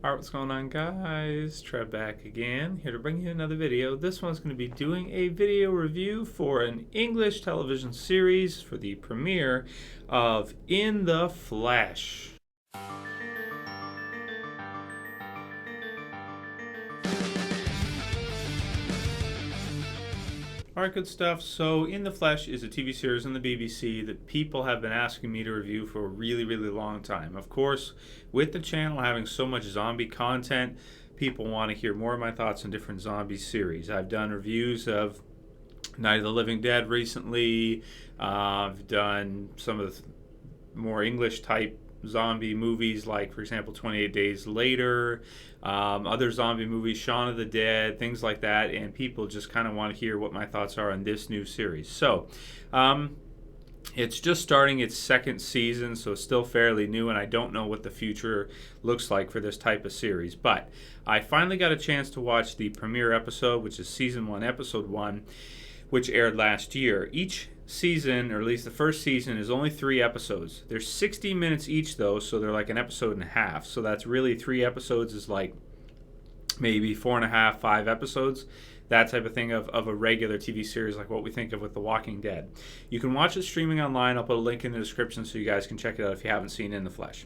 Alright, what's going on, guys? Trev back again, here to bring you another video. This one's going to be doing a video review for an English television series for the premiere of In the Flesh. Alright, good stuff. So, In the Flesh is a TV series on the BBC that people have been asking me to review for a really, really long time. Of course, with the channel having so much zombie content, people want to hear more of my thoughts on different zombie series. I've done reviews of Night of the Living Dead recently. I've done some of the more English type zombie movies, like for example 28 Days Later, other zombie movies, Shaun of the Dead, things like that, and people just kind of want to hear what my thoughts are on this new series. So it's just starting its second season, so it's still fairly new, and I don't know what the future looks like for this type of series, but I finally got a chance to watch the premiere episode, which is season 1, episode 1, which aired last year. Each season, or at least the first season, is only 3 episodes. They're 60 minutes each, though, so they're like an episode and a half. So that's really 3 episodes is like maybe 4.5, 5 episodes. That type of thing of a regular TV series like what we think of with The Walking Dead. You can watch it streaming online. I'll put a link in the description so you guys can check it out if you haven't seen In the Flesh.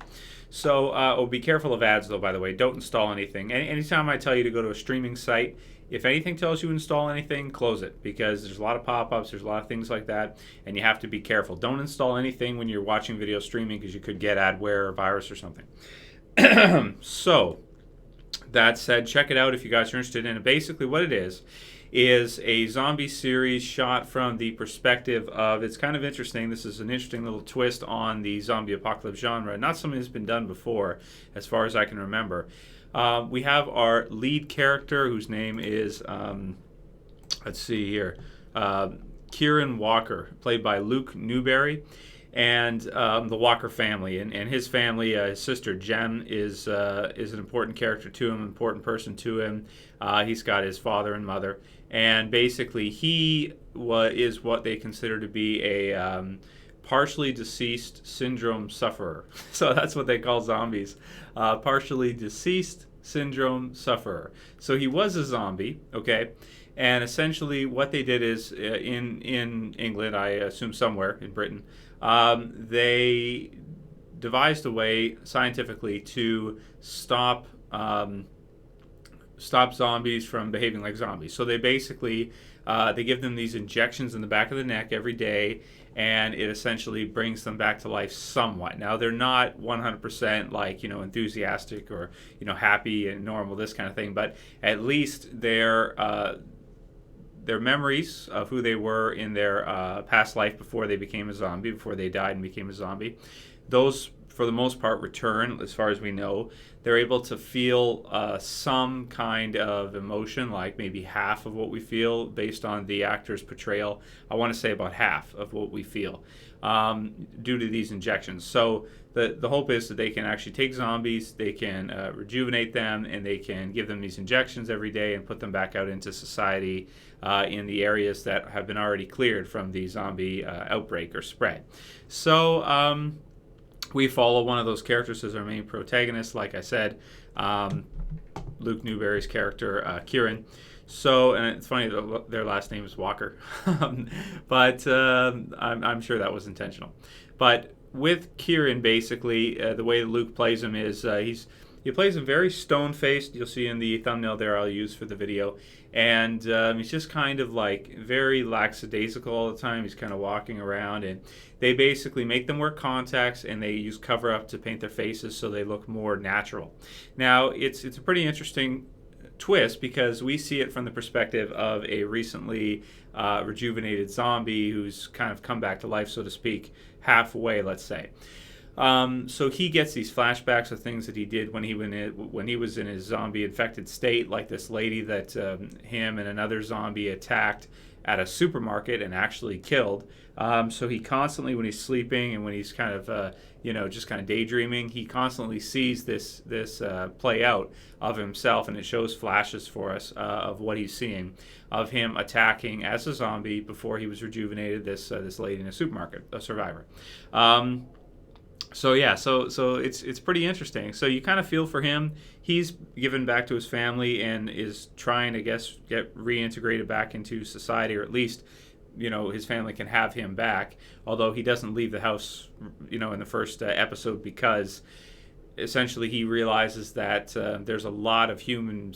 So, be careful of ads, though, by the way. Don't install anything. Anytime I tell you to go to a streaming site, if anything tells you to install anything, close it, because there's a lot of pop-ups, there's a lot of things like that, and you have to be careful. Don't install anything when you're watching video streaming, because you could get adware or virus or something. So, that said, check it out if you guys are interested in it. Basically what it is a zombie series shot from the perspective of, it's kind of interesting, this is an interesting little twist on the zombie apocalypse genre, not something that's been done before as far as I can remember. We have our lead character, whose name is, let's see here, Kieren Walker, played by Luke Newberry, and the Walker family. And his family, his sister Jen is an important character to him, important person to him. He's got his father and mother. And basically he is what they consider to be a partially deceased syndrome sufferer. So that's what they call zombies. Partially deceased syndrome sufferer. So he was a zombie, okay? And essentially what they did is, in England, I assume somewhere in Britain, they devised a way scientifically to stop zombies from behaving like zombies. So they basically they give them these injections in the back of the neck every day, and it essentially brings them back to life somewhat. Now, they're not 100% like, enthusiastic or, happy and normal, this kind of thing, but at least their memories of who they were in their past life before they became a zombie, before they died and became a zombie, those, for the most part, return, as far as we know. They're able to feel some kind of emotion, like maybe half of what we feel based on the actor's portrayal. I want to say about half of what we feel due to these injections. So the hope is that they can actually take zombies, they can rejuvenate them, and they can give them these injections every day and put them back out into society in the areas that have been already cleared from the zombie outbreak or spread. So we follow one of those characters as our main protagonist, like I said, Luke Newberry's character, Kieren. So, and it's funny, their last name is Walker, but I'm sure that was intentional. But with Kieren, basically, the way Luke plays him is he plays him very stone-faced. You'll see in the thumbnail there I'll use for the video. And he's just kind of like very lackadaisical all the time. He's kind of walking around, and they basically make them wear contacts, and they use cover-up to paint their faces so they look more natural. Now, it's a pretty interesting twist, because we see it from the perspective of a recently rejuvenated zombie who's kind of come back to life, so to speak, halfway, let's say. So he gets these flashbacks of things that he did when he was in his zombie-infected state, like this lady that him and another zombie attacked at a supermarket and actually killed. So he constantly, when he's sleeping and when he's kind of, just kind of daydreaming, he constantly sees this play out of himself, and it shows flashes for us of what he's seeing, of him attacking as a zombie before he was rejuvenated, this lady in a supermarket, a survivor. So yeah, so it's pretty interesting. So you kind of feel for him. He's given back to his family and is trying to get reintegrated back into society, or at least his family can have him back. Although he doesn't leave the house, in the first episode, because essentially he realizes that there's a lot of human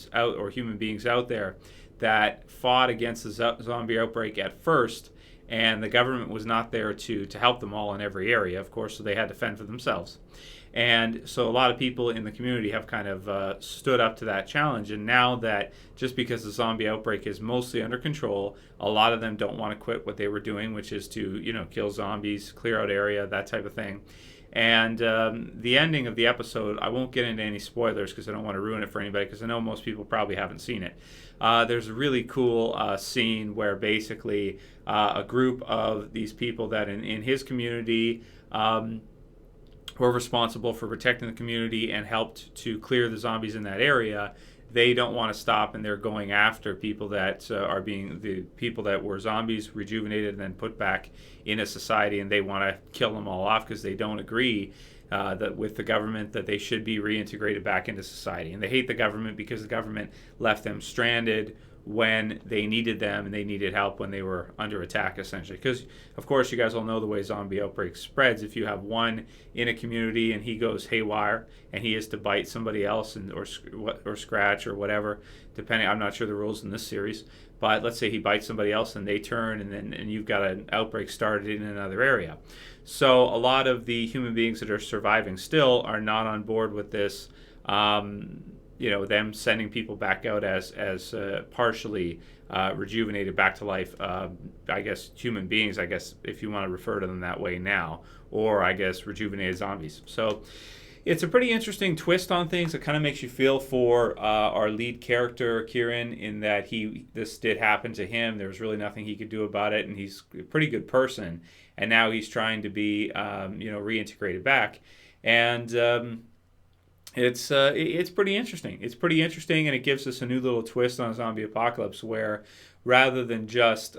beings out there that fought against the zombie outbreak at first, and the government was not there to help them all in every area, of course, so they had to fend for themselves. And so a lot of people in the community have kind of stood up to that challenge, and now that just because the zombie outbreak is mostly under control, a lot of them don't want to quit what they were doing, which is to kill zombies, clear out area, that type of thing. And the ending of the episode, I won't get into any spoilers because I don't want to ruin it for anybody, because I know most people probably haven't seen it. There's a really cool scene where basically a group of these people that in his community were responsible for protecting the community and helped to clear the zombies in that area, they don't want to stop, and they're going after people that are being the people that were zombies rejuvenated and then put back into society, and they want to kill them all off because they don't agree that with the government that they should be reintegrated back into society. And they hate the government because the government left them stranded when they needed them, and they needed help when they were under attack, essentially. Because, of course, you guys all know the way zombie outbreak spreads. If you have one in a community and he goes haywire and he is to bite somebody else or scratch or whatever, depending, I'm not sure the rules in this series, but let's say he bites somebody else and they turn, and you've got an outbreak started in another area. So a lot of the human beings that are surviving still are not on board with this. Them sending people back out as partially rejuvenated back to life, I guess human beings, I guess if you want to refer to them that way now, or I guess rejuvenated zombies. So it's a pretty interesting twist on things. It kind of makes you feel for our lead character, Kieren, in that this did happen to him. There was really nothing he could do about it, and he's a pretty good person, and now he's trying to be reintegrated back. And it's pretty interesting. It's pretty interesting, and it gives us a new little twist on zombie apocalypse, where rather than just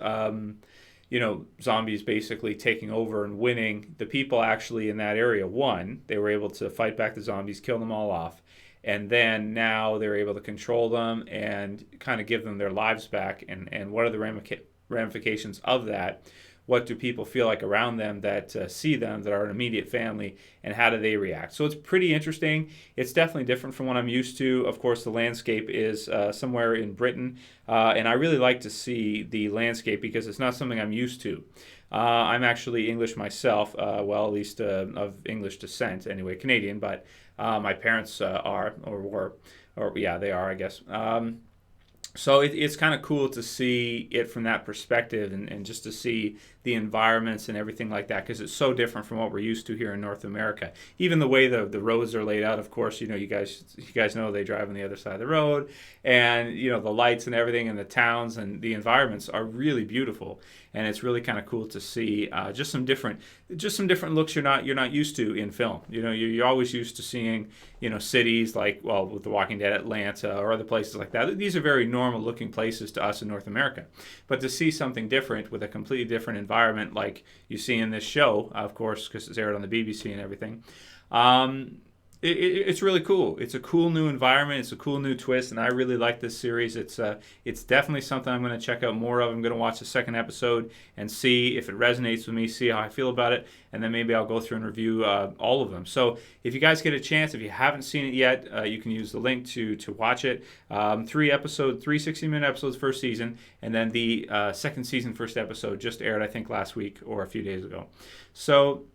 zombies basically taking over and winning, the people actually in that area won. They were able to fight back the zombies, kill them all off, and then now they're able to control them and kind of give them their lives back. And what are the ramifications of that? What do people feel like around them that see them, that are an immediate family, and how do they react? So it's pretty interesting. It's definitely different from what I'm used to. Of course, the landscape is somewhere in Britain, and I really like to see the landscape because it's not something I'm used to. I'm actually English myself, at least of English descent, anyway, Canadian, but my parents are, or were, or yeah, they are, I guess. So it's kind of cool to see it from that perspective, and just to see the environments and everything like that, because it's so different from what we're used to here in North America. Even the way the roads are laid out, of course, you guys know they drive on the other side of the road, and the lights and everything, and the towns and the environments are really beautiful, and it's really kind of cool to see just some different looks you're not used to in film. You're always used to seeing cities like, with The Walking Dead, Atlanta, or other places like that. These are very normal looking places to us in North America, but to see something different with a completely different environment like you see in this show, of course, because it's aired on the BBC and everything, it's really cool. It's a cool new environment. It's a cool new twist, and I really like this series. It's definitely something I'm going to check out more of. I'm going to watch the second episode and see if it resonates with me, see how I feel about it, and then maybe I'll go through and review all of them. So if you guys get a chance, if you haven't seen it yet, you can use the link to watch it. 3 60-minute episodes first season, and then the second season first episode just aired, I think, last week or a few days ago. So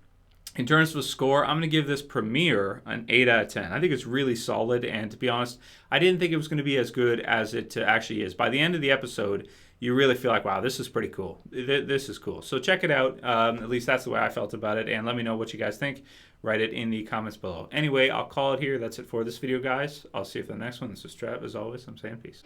in terms of a score, I'm going to give this premiere an 8 out of 10. I think it's really solid, and to be honest, I didn't think it was going to be as good as it actually is. By the end of the episode, you really feel like, wow, this is pretty cool. This is cool. So check it out. At least that's the way I felt about it, and let me know what you guys think. Write it in the comments below. Anyway, I'll call it here. That's it for this video, guys. I'll see you for the next one. This is Trev. As always, I'm saying peace.